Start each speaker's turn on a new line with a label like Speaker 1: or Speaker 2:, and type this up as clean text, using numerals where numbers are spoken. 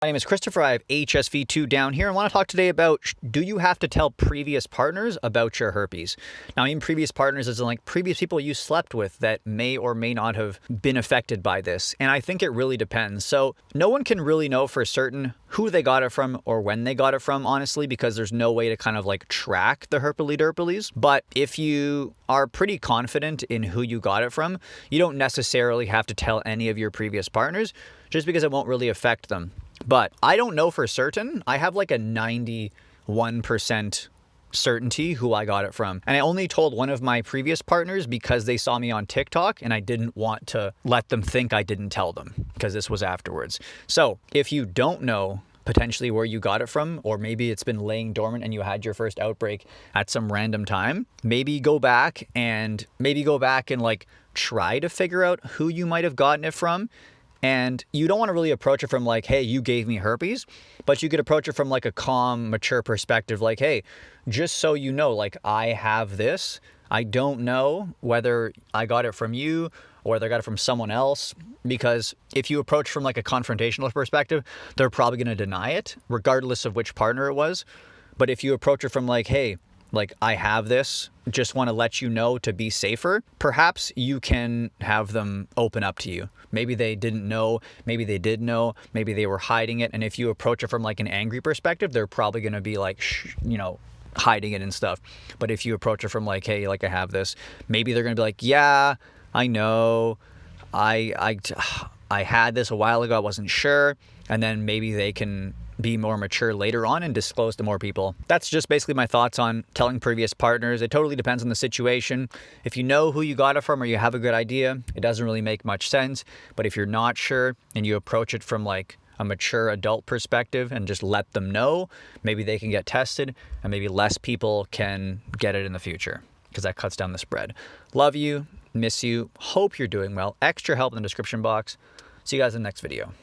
Speaker 1: My name is Christopher. I have HSV2 down here. I want to talk today about, do you have to tell previous partners about your herpes? Now, I mean previous partners as in like previous people you slept with that may or may not have been affected by this. And I think it really depends. So no one can really know for certain who they got it from or when they got it from, honestly, because there's no way to kind of like track the herpes. But if you are pretty confident in who you got it from, you don't necessarily have to tell any of your previous partners just because it won't really affect them. But I don't know for certain. I have like a 91% certainty who I got it from. And I only told one of my previous partners because they saw me on TikTok and I didn't want to let them think I didn't tell them because this was afterwards. So if you don't know potentially where you got it from, or maybe it's been laying dormant and you had your first outbreak at some random time, maybe go back and like try to figure out who you might have gotten it from. And you don't want to really approach it from like, hey, you gave me herpes, but you could approach it from like a calm, mature perspective. Like, hey, just so you know, like I have this. I don't know whether I got it from you or whether I got it from someone else, because if you approach from like a confrontational perspective, they're probably going to deny it regardless of which partner it was. But if you approach it from like, hey, like I have this, just want to let you know to be safer, perhaps you can have them open up to you. Maybe they didn't know, maybe they did know, maybe they were hiding it. And if you approach it from like an angry perspective, they're probably going to be like, hiding it and stuff. But if you approach it from like, hey, like I have this, maybe they're going to be like, yeah, I know, I had this a while ago, I wasn't sure. And then maybe they can be more mature later on and disclose to more people. That's just basically my thoughts on telling previous partners. It totally depends on the situation. If you know who you got it from or you have a good idea, it doesn't really make much sense. But if you're not sure and you approach it from like a mature adult perspective and just let them know, maybe they can get tested and maybe less people can get it in the future because that cuts down the spread. Love you, miss you, hope you're doing well. Extra help in the description box. See you guys in the next video.